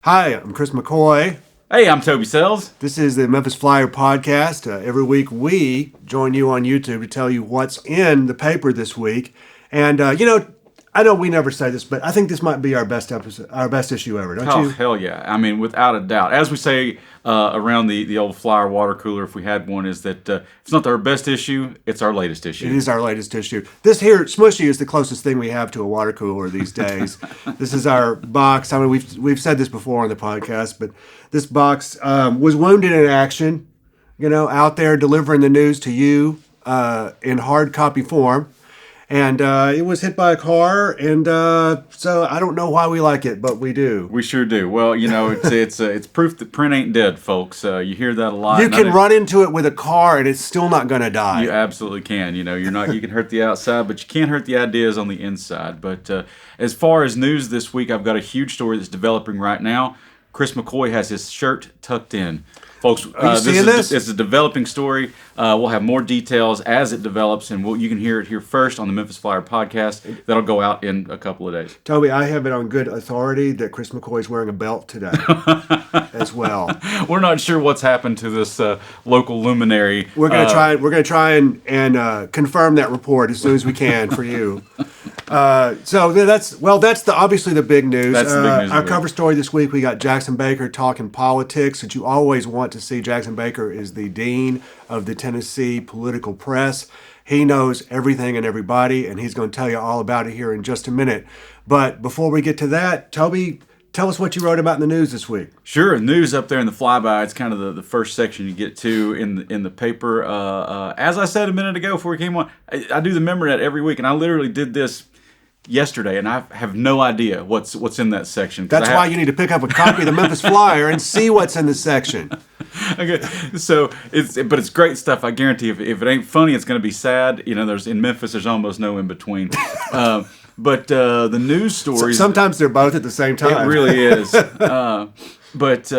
Hi, I'm Chris McCoy. Hey, I'm Toby Sells. This is the Memphis Flyer podcast. Every week we join you on YouTube to tell you what's in the paper this week. And I know we never say this, but I think this might be our best episode, our best issue ever, don't Oh, you? hell yeah. I mean, without a doubt. As we say around the old Flyer water cooler, if we had one, is that it's not our best issue, it's our latest issue. It is our latest issue. This here, Smushy, is the closest thing we have to a water cooler these days. This is our box. I mean, we've said this before on the podcast, but this box was wounded in action, out there delivering the news to you in hard copy form. And it was hit by a car, and so I don't know why we like it, but we do. We sure do. Well, it's proof that print ain't dead, folks. You hear that a lot. You can run into it with a car, and it's still not going to die. You absolutely can. You can hurt the outside, but you can't hurt the ideas on the inside. But as far as news this week, I've got a huge story that's developing right now. Chris McCoy has his shirt tucked in. Folks, it's a developing story. We'll have more details as it develops, and you can hear it here first on the Memphis Flyer podcast. That'll go out in a couple of days. Toby, I have it on good authority that Chris McCoy is wearing a belt today as well. We're not sure what's happened to this local luminary. We're gonna try. We're gonna try and confirm that report as soon as we can for you. So that's obviously the big news. That's the big news. Our cover story this week, we got Jackson Baker talking politics, that you always want to see. Jackson Baker is the dean of the Tennessee Political Press. He knows everything and everybody, and he's going to tell you all about it here in just a minute. But before we get to that, Toby, tell us what you wrote about in the news this week. Sure, news up there in the flyby. It's kind of the first section you get to in the paper. As I said a minute ago before we came on, I do the MemberNet every week, and I literally did this yesterday, and I have no idea what's in that section. That's why you need to pick up a copy of the Memphis Flyer and see what's in the section. Okay, so it's great stuff. I guarantee if it ain't funny, it's going to be sad. In Memphis, there's almost no in between. But the news stories... Sometimes they're both at the same time. It really is. But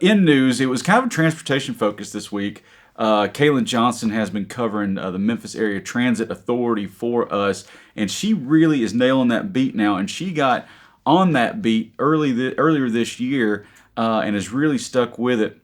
in news, it was kind of a transportation focus this week. Kaylin Johnson has been covering the Memphis Area Transit Authority for us, and she really is nailing that beat now. And she got on that beat earlier this year and has really stuck with it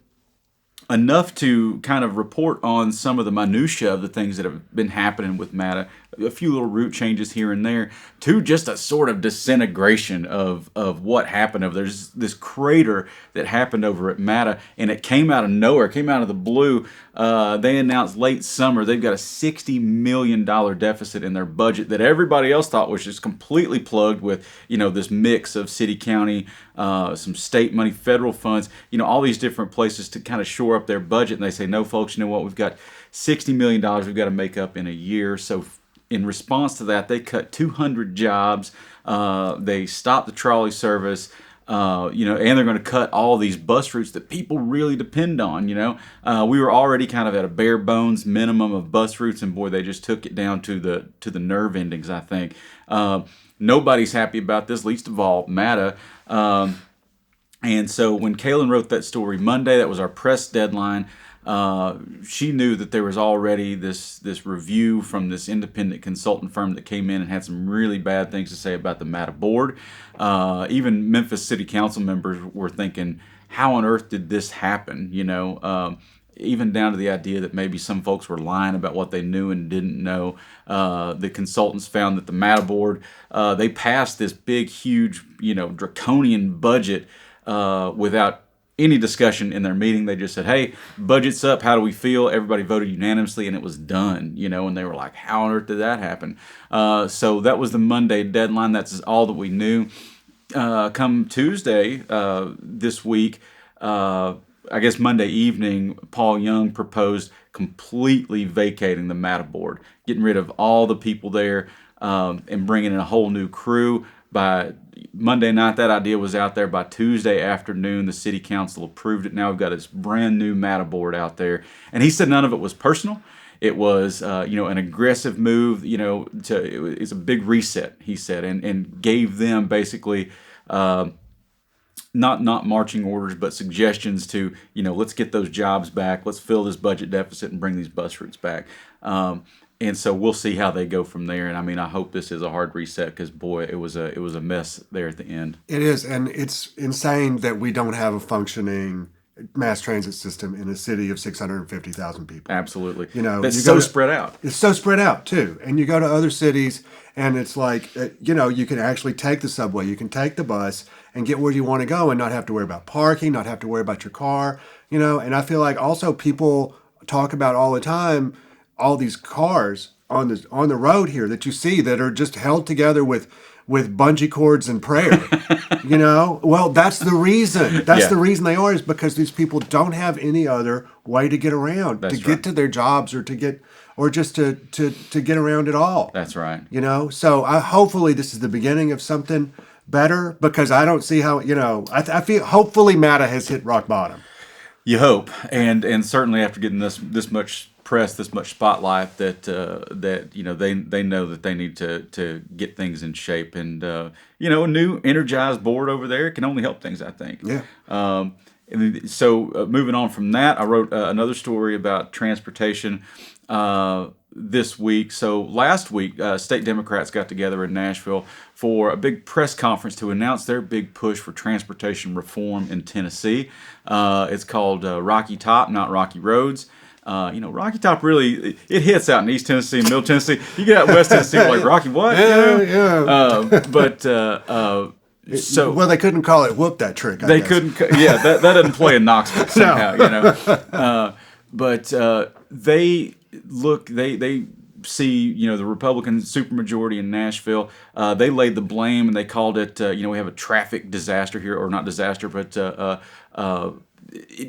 enough to kind of report on some of the minutia of the things that have been happening with MATA, a few little route changes here and there, to just a sort of disintegration of what happened. There's this crater that happened over at MATA, and it came out of nowhere, came out of the blue. They announced late summer they've got a $60 million deficit in their budget that everybody else thought was just completely plugged with, this mix of city, county, some state money, federal funds, all these different places to kind of shore up their budget. And they say, no, folks, you know what? We've got $60 million we've got to make up in a year. So in response to that, they cut 200 jobs. They stopped the trolley service. And they're going to cut all these bus routes that people really depend on. We were already kind of at a bare bones minimum of bus routes, and boy, they just took it down to the nerve endings, I think. Nobody's happy about this, least of all MATA. And so when Kaylin wrote that story Monday, that was our press deadline. She knew that there was already this review from this independent consultant firm that came in and had some really bad things to say about the MATA board. Even Memphis City Council members were thinking, how on earth did this happen? Even down to the idea that maybe some folks were lying about what they knew and didn't know. The consultants found that the MATA board, they passed this big, huge, draconian budget without any discussion in their meeting. They just said, hey, budget's up, how do we feel? Everybody voted unanimously, and it was done, and they were like, how on earth did that happen? So that was the Monday deadline. That's all that we knew. Come Tuesday this week, I guess Monday evening, Paul Young proposed completely vacating the MATA board, getting rid of all the people there and bringing in a whole new crew. By Monday night, that idea was out there. By Tuesday afternoon, the city council approved it. Now we've got this brand new MATA board out there. And he said none of it was personal. It was, an aggressive move, it's a big reset, he said, and gave them basically not marching orders, but suggestions to, let's get those jobs back. Let's fill this budget deficit and bring these bus routes back. And so we'll see how they go from there. And I mean, I hope this is a hard reset because boy, it was a mess there at the end. It is, and it's insane that we don't have a functioning mass transit system in a city of 650,000 people. Absolutely. That's so spread out. It's so spread out too. And you go to other cities and it's like, you can actually take the subway, you can take the bus and get where you want to go and not have to worry about parking, not have to worry about your car, and I feel like also people talk about all the time, all these cars on the road here that you see that are just held together with bungee cords and prayer. Well, that's the reason. That's the reason they are, is because these people don't have any other way to get around, get to their jobs, or just to get around at all. That's right. So hopefully this is the beginning of something better, because I don't see how, I feel hopefully MATA has hit rock bottom. You hope, and certainly after getting this much press, this much spotlight, that they know that they need to get things in shape, and a new energized board over there can only help things, I think. Yeah. So moving on from that, I wrote another story about transportation this week. So last week, state Democrats got together in Nashville for a big press conference to announce their big push for transportation reform in Tennessee. It's called Rocky Top, not Rocky Roads. Rocky Top really, it hits out in East Tennessee and Middle Tennessee. You get out West Tennessee, like Rocky what? Well, they couldn't call it whoop that trick. They couldn't. Yeah, that doesn't play in Knoxville somehow. They see the Republican supermajority in Nashville. They laid the blame and they called it. We have a traffic disaster here, or not disaster, but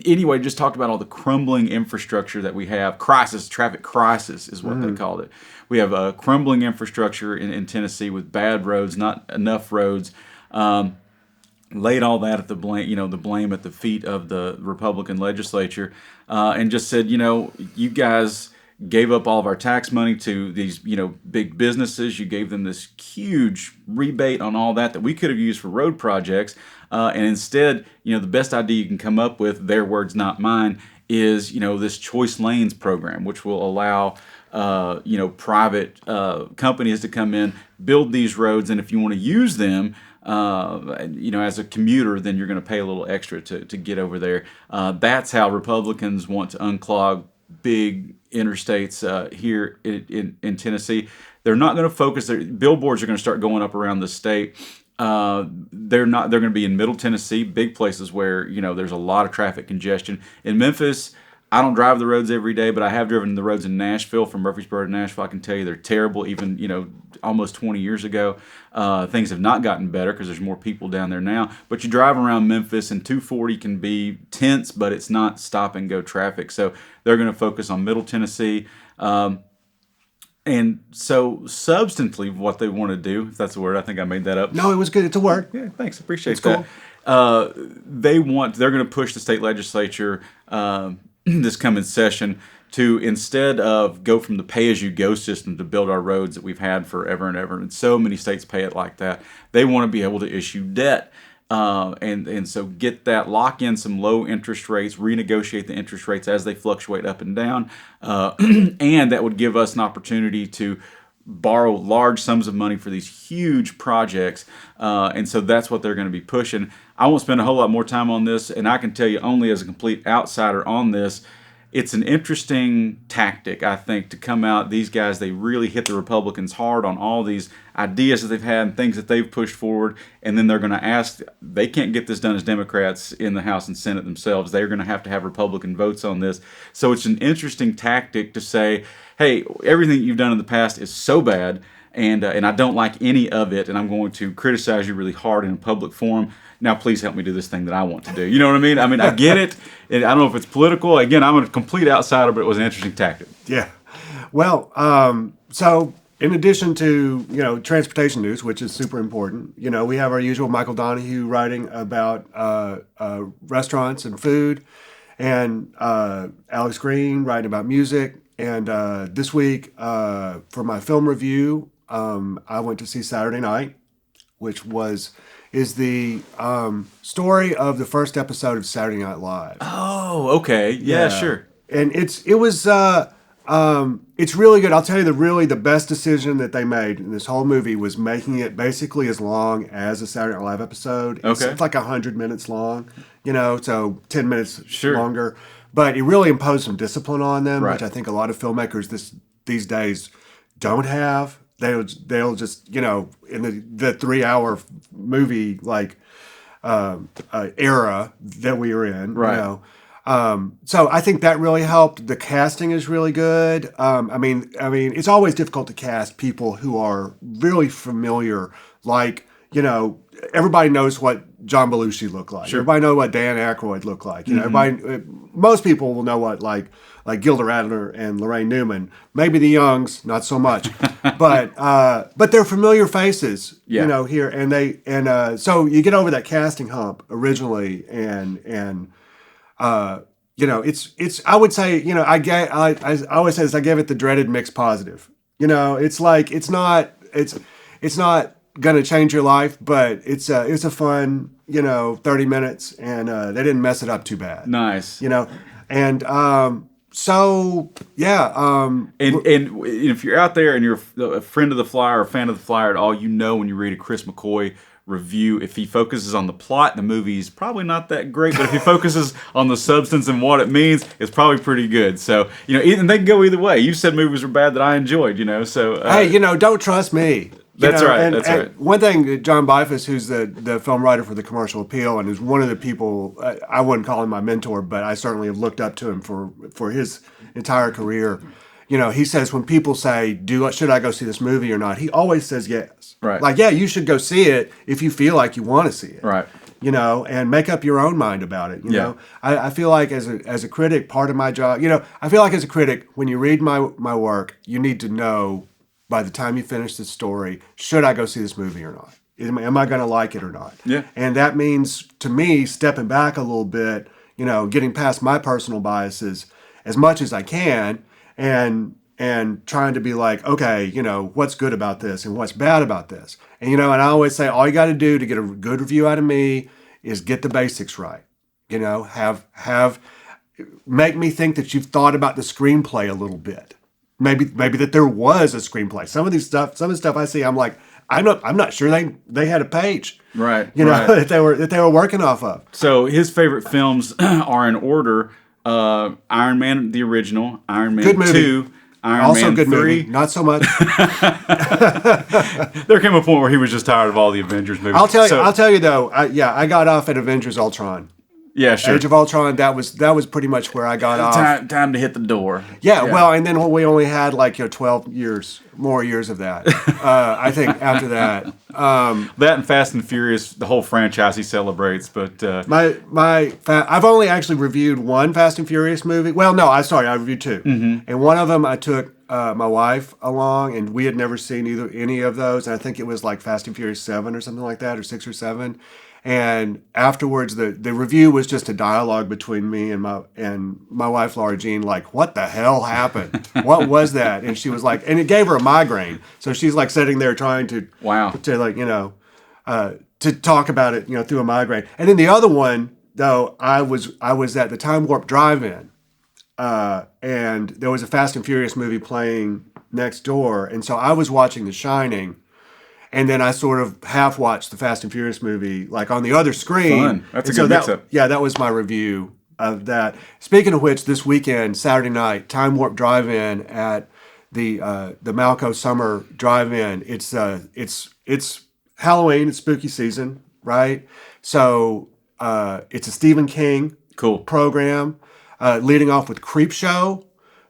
anyway, just talked about all the crumbling infrastructure that we have. Traffic crisis is what they called it. We have a crumbling infrastructure in Tennessee with bad roads, not enough roads. Laid all that at the blame at the feet of the Republican legislature, and just said, you guys gave up all of our tax money to these, big businesses. You gave them this huge rebate on all that we could have used for road projects. And instead, the best idea you can come up with, their words, not mine, is, this choice lanes program, which will allow, private companies to come in, build these roads. And if you want to use them, as a commuter, then you're going to pay a little extra to get over there. That's how Republicans want to unclog big interstates here in Tennessee. They're not going to focus. Billboards are going to start going up around the state. They're going to be in Middle Tennessee, big places where there's a lot of traffic congestion. In Memphis, I don't drive the roads every day, but I have driven the roads in Nashville, from Murfreesboro to Nashville. I can tell you they're terrible. Even almost 20 years ago, things have not gotten better because there's more people down there now. But you drive around Memphis, and 240 can be tense, but it's not stop and go traffic. So they're going to focus on Middle Tennessee. And so substantively, what they want to do, if that's a word, I think I made that up. No, it was good. It's a word. Yeah, thanks. Appreciate that. Cool. They're going to push the state legislature this coming session to, instead of go from the pay-as-you-go system to build our roads that we've had forever and ever, and so many states pay it like that, they want to be able to issue debt. And so lock in some low interest rates, renegotiate the interest rates as they fluctuate up and down, and that would give us an opportunity to borrow large sums of money for these huge projects, and so that's what they're going to be pushing. I won't spend a whole lot more time on this, and I can tell you only as a complete outsider on this, it's an interesting tactic, I think, to come out. These guys, they really hit the Republicans hard on all these ideas that they've had and things that they've pushed forward, and then they're going to ask, they can't get this done as Democrats in the House and Senate themselves. They're going to have Republican votes on this. So it's an interesting tactic to say, hey, everything you've done in the past is so bad, and I don't like any of it, and I'm going to criticize you really hard in a public forum. Now, please help me do this thing that I want to do. You know what I mean? I get it. I don't know if it's political. Again, I'm a complete outsider, but it was an interesting tactic. Yeah. Well, so in addition to, transportation news, which is super important, we have our usual Michael Donahue writing about restaurants and food, and Alex Green writing about music. And this week, for my film review, I went to see Saturday Night, which is the story of the first episode of Saturday Night Live. Oh, okay. Yeah, sure. And it was It's really good. I'll tell you the best decision that they made in this whole movie was making it basically as long as a Saturday Night Live episode. Okay. It's like 100 minutes long, so 10 minutes Sure. longer. But it really imposed some discipline on them, Right. which I think a lot of filmmakers these days don't have. They'll just, in the 3 hour movie era that we were in, Right. So I think that really helped. The casting is really good. I mean, it's always difficult to cast people who are really familiar. Like, everybody knows what John Belushi looked like. Sure. Everybody knows what Dan Aykroyd looked like. Most people will know what like Gilda Radler and Lorraine Newman. Maybe the youngs, not so much, but they're familiar faces. Yeah. Here so you get over that casting hump originally, and. It's. I would say, I always say this. I gave it the dreaded mixed positive. It's like it's not gonna change your life, but it's a fun 30 minutes, and they didn't mess it up too bad. Nice. And so yeah. And if you're out there and you're a friend of the Flyer or a fan of the Flyer at all, when you read a Chris McCoy review, if he focuses on the plot, the movie's probably not that great, but if he focuses on the substance and what it means, it's probably pretty good. So, and they can go either way. You said movies were bad that I enjoyed, so. Hey, don't trust me. That's right. And one thing, John Bifus, who's the film writer for The Commercial Appeal, and is one of the people, I wouldn't call him my mentor, but I certainly have looked up to him for his entire career. He says when people say, should I go see this movie or not? He always says yes. Right. Like, yeah, you should go see it if you feel like you want to see it. Right. And make up your own mind about it. Yeah. I feel like as a critic, part of my job, I feel like as a critic, when you read my work, you need to know by the time you finish the story, should I go see this movie or not? Am I going to like it or not? Yeah. And that means, to me, stepping back a little bit, getting past my personal biases as much as I can, and trying to be like, okay, what's good about this and what's bad about this. And, and I always say, all you got to do to get a good review out of me is get the basics right. Make me think that you've thought about the screenplay a little bit. Maybe that there was a screenplay. Some of the stuff I see, I'm like, I'm not sure they had a page. Right. Right. that they were working off of. So his favorite films are in order: Iron Man, the original; Iron Man Good movie. 2; Iron Also Man good 3. movie. Not so much. There came a point where he was just tired of all the Avengers movies. I'll tell you though. I got off at Avengers Ultron. Yeah, sure. Age of Ultron. That was pretty much where I got off. Time to hit the door. Yeah, well, and then we only had 12 more years of that. I think after that. That and Fast and Furious, the whole franchise he celebrates. But I've only actually reviewed one Fast and Furious movie. Well, no, I reviewed two, and one of them I took my wife along, and we had never seen any of those. And I think it was like Fast and Furious 7 or something like that, or 6 or 7. And afterwards, the review was just a dialogue between me and my wife, Laura Jean, like, what the hell happened? What was that? And she was like, and it gave her a migraine. So she's like sitting there trying to talk about it, through a migraine. And then the other one, though, I was at the Time Warp Drive-In, and there was a Fast and Furious movie playing next door. And so I was watching The Shining. And then I sort of half watched the Fast and Furious movie, like on the other screen. Fun. That's a good mix-up. Yeah, that was my review of that. Speaking of which, this weekend, Saturday night, Time Warp Drive-In at the Malco Summer Drive-In. It's Halloween. It's spooky season, right? So it's a Stephen King program, leading off with Creepshow,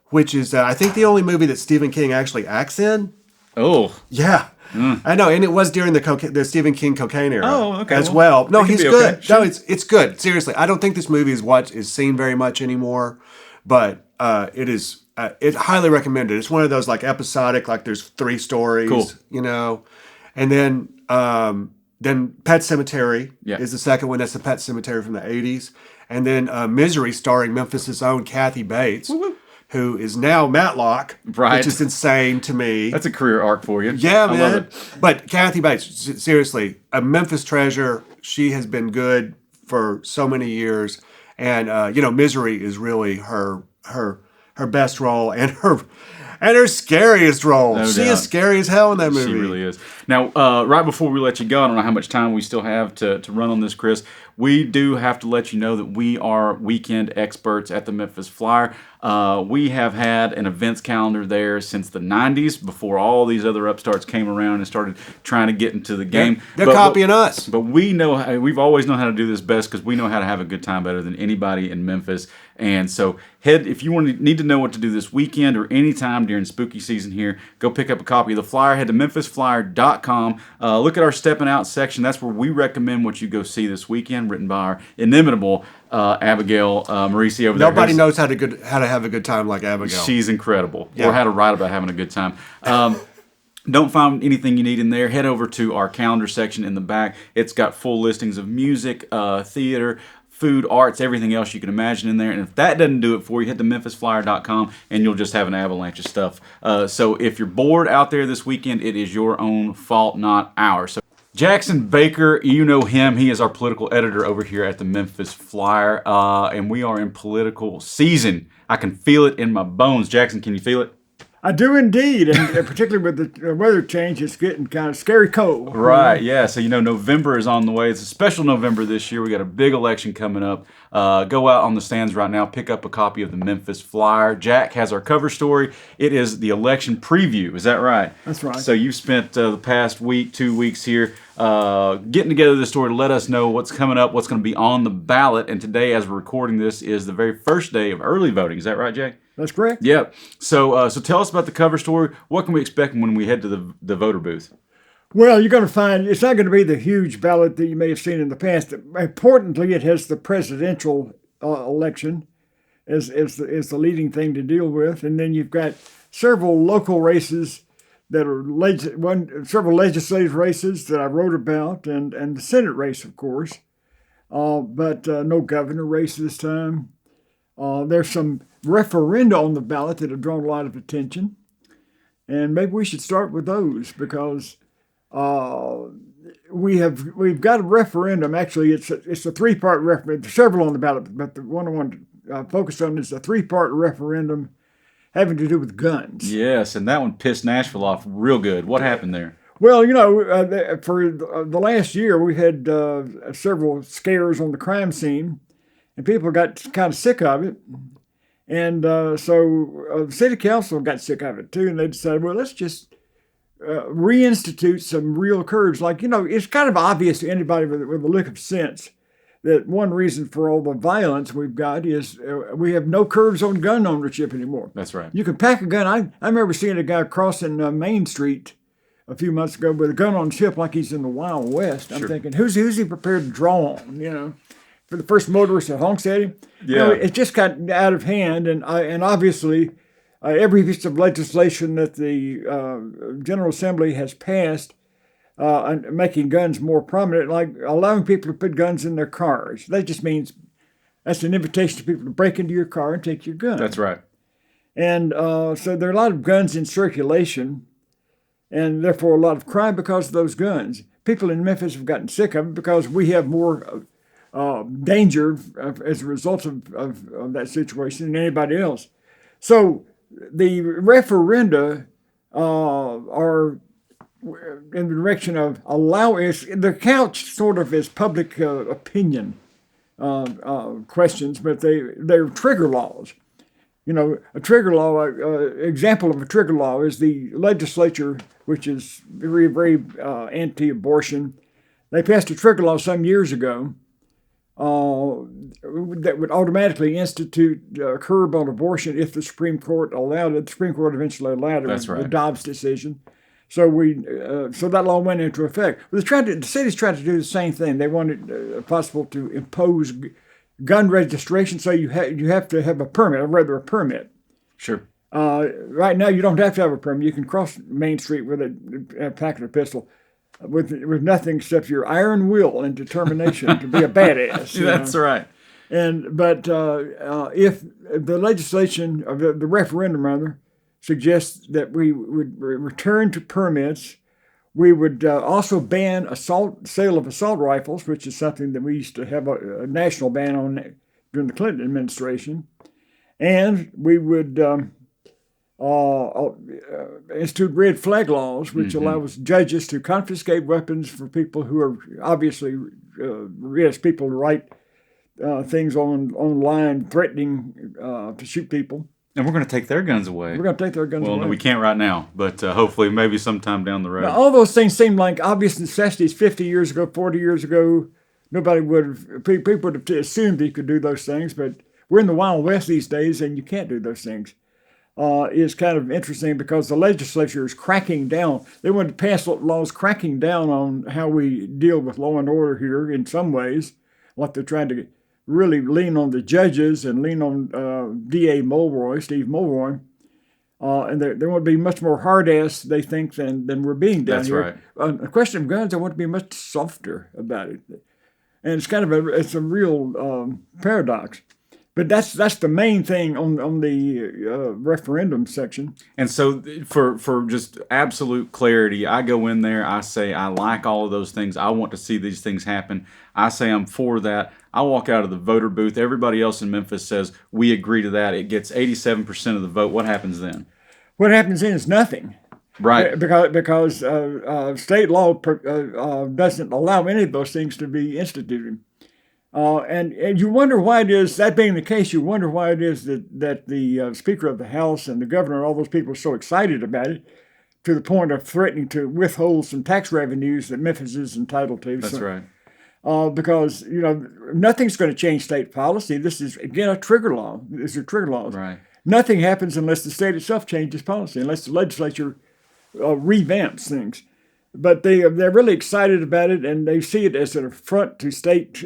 which is I think the only movie that Stephen King actually acts in. Oh, yeah. I know, and it was during the Stephen King cocaine era. Oh, okay. As well. No, he's good. Okay. Sure. No, it's good. Seriously, I don't think this movie is seen very much anymore, but it is. It's highly recommended. It's one of those like episodic, like there's 3 stories. Cool. And then Pet Sematary Yeah. is the second one. That's the Pet Sematary from the 80s, and then Misery, starring Memphis' own Kathy Bates. Woo-woo. Who is now Matlock, right? Which is insane to me. That's a career arc for you. Yeah, man. I love it. But Kathy Bates, seriously, a Memphis treasure. She has been good for so many years, and Misery is really her her best role and her scariest role. No She doubt. is scary as hell in that movie. She really is. Now, right before we let you go, I don't know how much time we still have to run on this, Chris. We do have to let you know that we are weekend experts at the Memphis Flyer. We have had an events calendar there since the 90s, before all these other upstarts came around and started trying to get into the game. They're copying us. But we've always known how to do this best because we know how to have a good time better than anybody in Memphis. And so if you need to know what to do this weekend or anytime during spooky season here, go pick up a copy of the flyer. Head to MemphisFlyer.com. Look at our stepping out section. That's where we recommend what you go see this weekend, written by our inimitable Abigail Marisi over there. Nobody knows how to have a good time like Abigail. She's incredible. Yeah. Or how to write about having a good time. Don't find anything you need in there. Head over to our calendar section in the back. It's got full listings of music, theater, food, arts, everything else you can imagine in there. And if that doesn't do it for you, head to MemphisFlyer.com and you'll just have an avalanche of stuff. So if you're bored out there this weekend, it is your own fault, not ours. So Jackson Baker, you know him. He is our political editor over here at the Memphis Flyer. And we are in political season. I can feel it in my bones. Jackson, can you feel it? I do indeed, and particularly with the weather change, it's getting kind of scary cold. Right, yeah. So, November is on the way. It's a special November this year. We got a big election coming up. Go out on the stands right now, pick up a copy of the Memphis Flyer. Jack has our cover story. It is the election preview. Is that right? That's right. So you've spent the past 2 weeks here getting together this story to let us know what's coming up, what's going to be on the ballot. And today, as we're recording this, is the very first day of early voting. Is that right, Jack? That's correct. Yep. So tell us about the cover story. What can we expect when we head to the voter booth? Well, you're going to find it's not going to be the huge ballot that you may have seen in the past. Importantly, it has the presidential election as the leading thing to deal with, and then you've got several local races that are several legislative races that I wrote about, and the Senate race, of course, but no governor race this time. There's some referenda on the ballot that have drawn a lot of attention, and maybe we should start with those because we've got a referendum. Actually, it's a three-part referendum. There's several on the ballot, but the one I want to focus on is a three-part referendum having to do with guns. Yes, and that one pissed Nashville off real good. What happened there? Well, for the last year, we had several scares on the crime scene, and people got kind of sick of it. And so the city council got sick of it too, and they decided, well, let's just reinstitute some real curbs. It's kind of obvious to anybody with a lick of sense that one reason for all the violence we've got is we have no curbs on gun ownership anymore. That's right. You can pack a gun. I remember seeing a guy crossing Main Street a few months ago with a gun on his hip like he's in the Wild West. I'm thinking, who's he prepared to draw on, For the first motorist that honks at him, Yeah. it just got out of hand, and obviously, every piece of legislation that the General Assembly has passed, making guns more prominent, like allowing people to put guns in their cars, that just means that's an invitation to people to break into your car and take your gun. That's right. And so there are a lot of guns in circulation, and therefore a lot of crime because of those guns. People in Memphis have gotten sick of it because we have more danger as a result of that situation than anybody else. So the referenda are in the direction of they're couched sort of as public opinion questions, but they're trigger laws. A trigger law, example of a trigger law is the legislature, which is very, very anti-abortion. They passed a trigger law some years ago that would automatically institute a curb on abortion if the Supreme Court allowed it. The Supreme Court eventually allowed it. That's right. The Dobbs decision. So so that law went into effect. But the city's tried to do the same thing. They wanted possible to impose gun registration, so you have to have a permit, or rather a permit. Sure. Right now, you don't have to have a permit. You can cross Main Street with a pack or pistol. With nothing except your iron will and determination to be a badass. That's right. But if the legislation of the referendum rather suggests that we would return to permits, we would also ban sale of assault rifles, which is something that we used to have a national ban on during the Clinton administration. and we would institute red flag laws, which allows judges to confiscate weapons for people who are obviously risk people to write things online threatening to shoot people. And we're going to take their guns away. We're going to take their guns away. Well, no, we can't right now, but hopefully maybe sometime down the road. Now, all those things seem like obvious necessities 50 years ago, 40 years ago. Nobody would have, people would have assumed you could do those things, but we're in the Wild West these days and you can't do those things. Is kind of interesting because the legislature is cracking down. They want to pass laws cracking down on how we deal with law and order here in some ways, like they're trying to really lean on the judges and lean on D.A. Mulroy, Steve Mulroy. And they want to be much more hard-ass, they think, than we're being down That's here. right. On the question of guns, I want to be much softer about it. And it's kind of it's a real paradox. But that's the main thing on the referendum section. And so for just absolute clarity, I go in there, I say I like all of those things. I want to see these things happen. I say I'm for that. I walk out of the voter booth. Everybody else in Memphis says we agree to that. It gets 87% of the vote. What happens then? What happens then is nothing. Right. Because state law doesn't allow any of those things to be instituted. And you wonder why it is, that being the case, you wonder why it is that the Speaker of the House and the governor, all those people are so excited about it to the point of threatening to withhold some tax revenues that Memphis is entitled to. That's right. Because, nothing's going to change state policy. This is, again, a trigger law. These are trigger laws. Right. Nothing happens unless the state itself changes policy, unless the legislature revamps things. But they're really excited about it, and they see it as an affront to state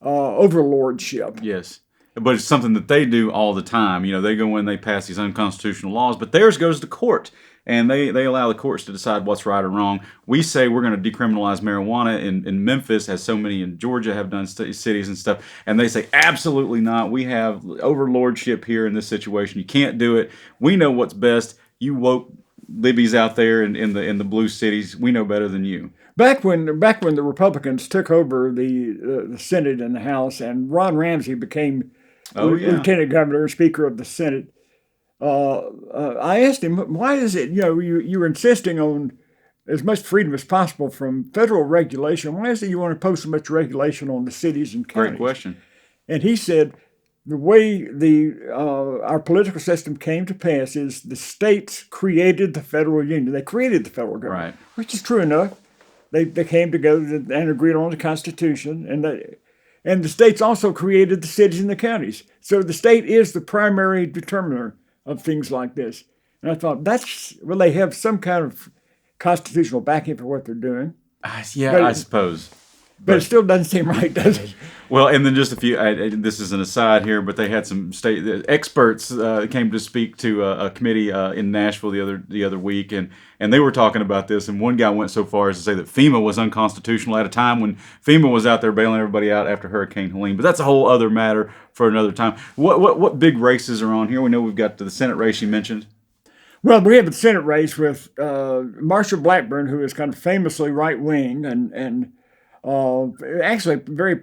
overlordship. Yes. But it's something that they do all the time. They go in, they pass these unconstitutional laws, but theirs goes to court. And they allow the courts to decide what's right or wrong. We say we're going to decriminalize marijuana in Memphis, as so many in Georgia have done, cities and stuff. And they say, absolutely not. We have overlordship here in this situation. You can't do it. We know what's best. You woke Libby's out there in the blue cities. We know better than you. Back when the Republicans took over the Senate and the House, and Ron Ramsey became lieutenant governor and Speaker of the Senate, I asked him, why is it you're insisting on as much freedom as possible from federal regulation? Why is it you want to impose so much regulation on the cities and counties? Great question. And he said, the way our political system came to pass is the states created the federal union. They created the federal government, Right. Which is true enough. They came together and agreed on the Constitution, and the states also created the cities and the counties. So the state is the primary determiner of things like this. And I thought, they have some kind of constitutional backing for what they're doing. I suppose. But it still doesn't seem right, does it? Well, and then just a few, this is an aside here, but they had some state experts came to speak to a committee in Nashville the other week, and they were talking about this, and one guy went so far as to say that FEMA was unconstitutional at a time when FEMA was out there bailing everybody out after Hurricane Helene. But that's a whole other matter for another time. What big races are on here? We know we've got the Senate race you mentioned. Well, we have a Senate race with Marsha Blackburn, who is kind of famously right-wing and actually very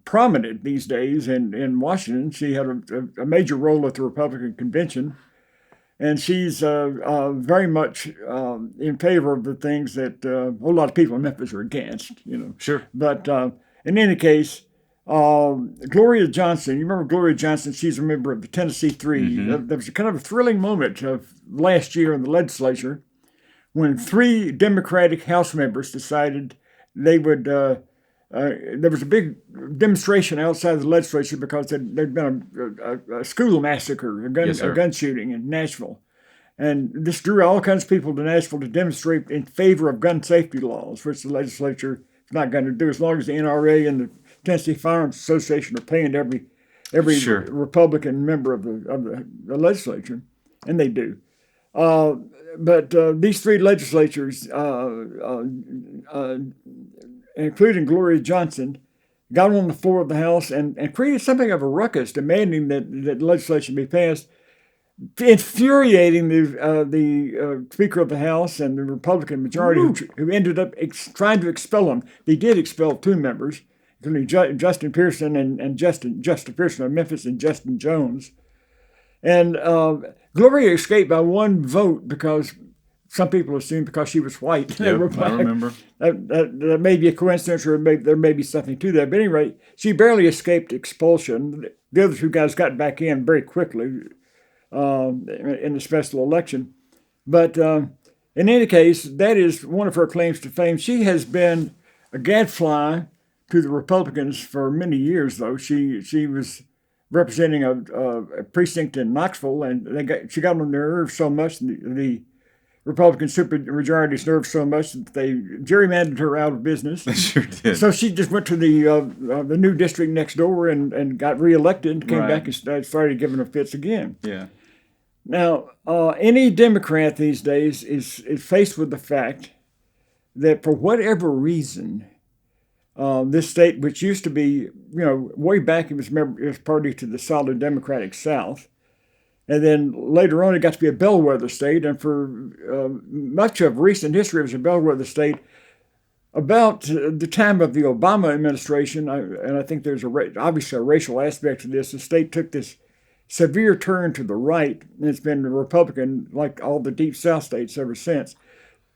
prominent these days in Washington. She had a major role at the Republican convention, and she's very much in favor of the things that a whole lot of people in Memphis are against. Sure. But in any case, Gloria Johnson, you remember Gloria Johnson? She's a member of the Tennessee Three. Mm-hmm. There was a kind of a thrilling moment of last year in the legislature when 3 Democratic House members decided they would. There was a big demonstration outside the legislature because there'd been a school massacre, a gun shooting in Nashville, and this drew all kinds of people to Nashville to demonstrate in favor of gun safety laws, which the legislature is not going to do as long as the NRA and the Tennessee Firearms Association are paying every Sure. Republican member of the legislature, and they do. But these 3 legislatures, including Gloria Johnson, got on the floor of the House and created something of a ruckus, demanding that legislation be passed, infuriating the Speaker of the House and the Republican majority, who ended up trying to expel them. They did expel 2 members, including Justin Pearson and Justin Pearson of Memphis and Justin Jones And Gloria escaped by one vote because some people assumed because she was white. They were Yep, I black. remember. That may be a coincidence, or there may be something to that. But at any rate, she barely escaped expulsion. The other two guys got back in very quickly in the special election. But in any case, that is one of her claims to fame. She has been a gadfly to the Republicans for many years, though. She was representing a precinct in Knoxville, and she got on their nerves so much, the Republican supermajority's nerves so much that they gerrymandered her out of business. They sure did. So she just went to the new district next door and got reelected and came back and started giving her fits again. Yeah. Now, any Democrat these days is faced with the fact that for whatever reason, this state, which used to be, way back, it was party to the solid Democratic South. And then later on, it got to be a bellwether state. And for much of recent history, it was a bellwether state. About the time of the Obama administration, and I think there's obviously a racial aspect to this, the state took this severe turn to the right, and it's been Republican like all the Deep South states ever since.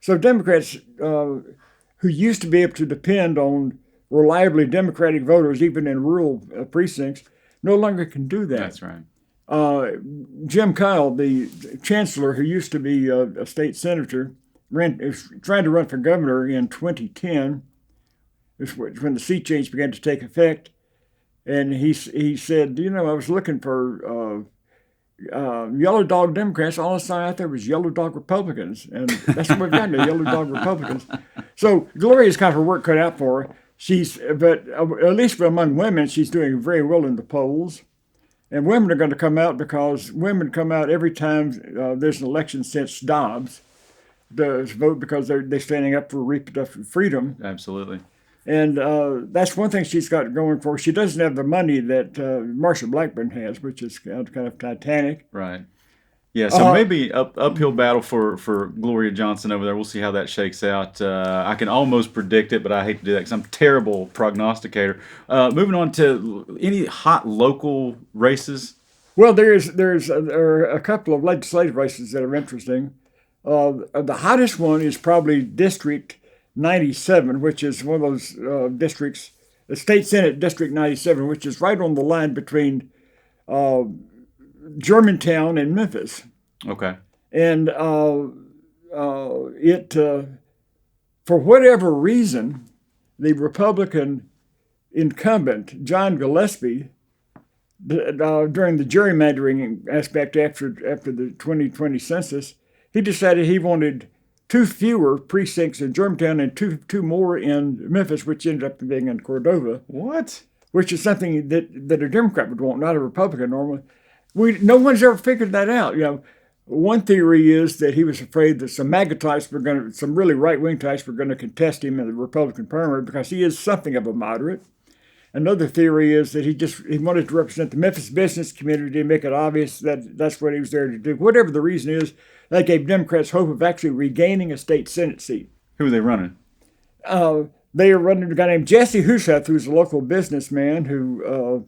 So Democrats who used to be able to depend on reliably Democratic voters, even in rural precincts, no longer can do that. That's right. Jim Kyle, the chancellor who used to be a state senator, is trying to run for governor in 2010. This was when the seat change began to take effect. And he said, I was looking for yellow dog Democrats. All I saw out there was yellow dog Republicans. And that's what we've got now, yellow dog Republicans. So Gloria's got her work cut out for her. But at least among women, she's doing very well in the polls. And women are going to come out because women come out every time there's an election since Dobbs to vote because they're standing up for reproductive freedom. Absolutely. And that's one thing she's got going for her. She doesn't have the money that Marsha Blackburn has, which is kind of titanic. Right. Yeah, so maybe uphill battle for Gloria Johnson over there. We'll see how that shakes out. I can almost predict it, but I hate to do that because I'm a terrible prognosticator. Moving on to any hot local races. Well, there are a couple of legislative races that are interesting. The hottest one is probably District 97, which is one of those districts, the State Senate District 97, which is right on the line between Germantown and Memphis. Okay. And for whatever reason, the Republican incumbent, John Gillespie, during the gerrymandering aspect after the 2020 census, he decided he wanted 2 fewer precincts in Germantown and two more in Memphis, which ended up being in Cordova. What? Which is something that a Democrat would want, not a Republican normally. No one's ever figured that out. One theory is that he was afraid that some MAGA types some really right-wing types were going to contest him in the Republican primary because he is something of a moderate. Another theory is that he wanted to represent the Memphis business community and make it obvious that that's what he was there to do. Whatever the reason is, that gave Democrats hope of actually regaining a state Senate seat. Who are they running? They are running a guy named Jesse Huseth, who's a local businessman who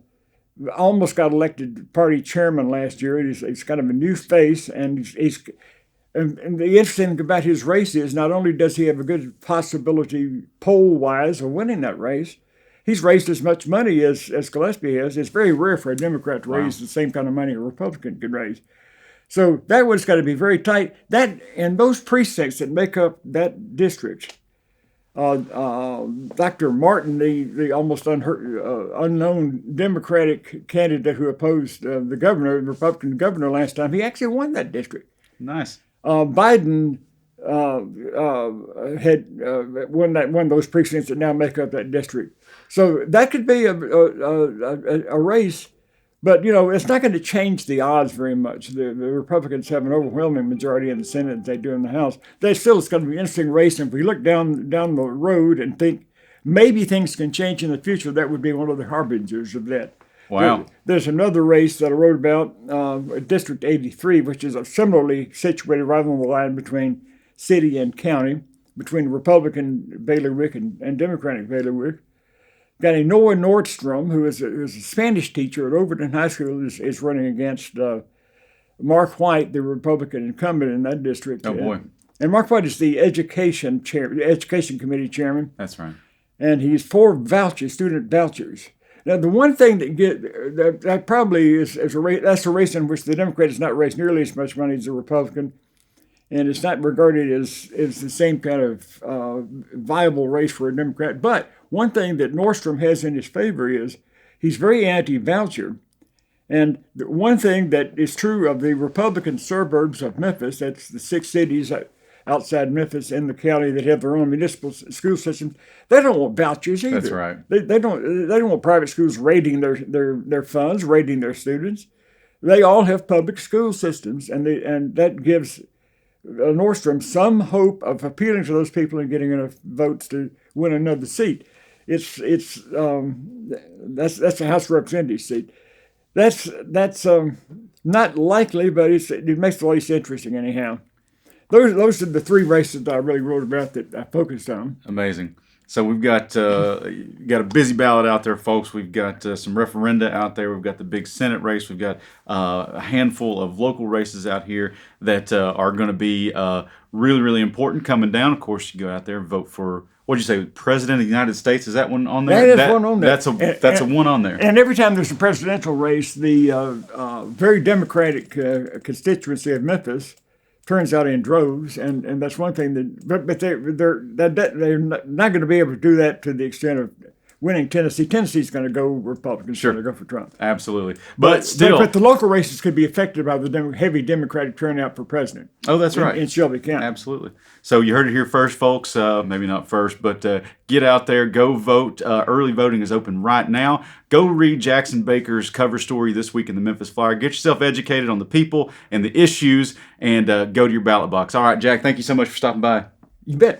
almost got elected party chairman last year. He's kind of a new face, and and the interesting thing about his race is not only does he have a good possibility poll-wise of winning that race, he's raised as much money as Gillespie has. It's very rare for a Democrat to raise the same kind of money a Republican could raise. So that one's got to be very tight. That and those precincts that make up that district, Dr. Martin, the almost unknown Democratic candidate who opposed the Republican governor last time, he actually won that district. Nice. Biden had won those precincts that now make up that district. So that could be a race, but it's not going to change the odds very much. The Republicans have an overwhelming majority in the Senate as they do in the House. It's going to be an interesting race, and if we look down the road and think maybe things can change in the future, that would be one of the harbingers of that. Wow. There's another race that I wrote about, District 83, which is similarly situated right on the line between city and county, between Republican bailiwick and Democratic bailiwick. Got a Noah Nordstrom, who is a Spanish teacher at Overton High School, is running against Mark White, the Republican incumbent in that district. Oh boy, and Mark White is the education committee chairman, that's right. and he's for vouchers, student vouchers. Now, the one thing that probably is a race, that's a race in which the Democrat has not raised nearly as much money as the Republican, and it's not regarded as the same kind of viable race for a Democrat. But one thing that Nordstrom has in his favor is he's very anti-voucher. And the one thing that is true of the Republican suburbs of Memphis, that's the 6 cities outside Memphis in the county that have their own municipal school systems, they don't want vouchers either. That's right. They don't want private schools raiding their funds, raiding their students. They all have public school systems, and that gives Nordstrom some hope of appealing to those people and getting enough votes to win another seat. That's a House of Representatives seat. That's not likely, but it makes the race interesting anyhow. Those are the 3 races that I really wrote about that I focused on. Amazing. So we've got a busy ballot out there, folks. We've got some referenda out there. We've got the big Senate race. We've got a handful of local races out here that are going to be really, really important coming down. Of course, you go out there and vote for, what'd you say, President of the United States? Is that one on there? That is one on there. That's a one on there. And every time there's a presidential race, the very Democratic constituency of Memphis turns out in droves, and that's one thing but they're not going to be able to do that to the extent of winning Tennessee. Tennessee's going to go Republican. Sure. Going to go for Trump. Absolutely. But still. But the local races could be affected by the heavy Democratic turnout for president. Oh, that's right. In Shelby County. Absolutely. So you heard it here first, folks. Maybe not first, but get out there, go vote. Early voting is open right now. Go read Jackson Baker's cover story this week in the Memphis Flyer. Get yourself educated on the people and the issues, and go to your ballot box. All right, Jack, thank you so much for stopping by. You bet.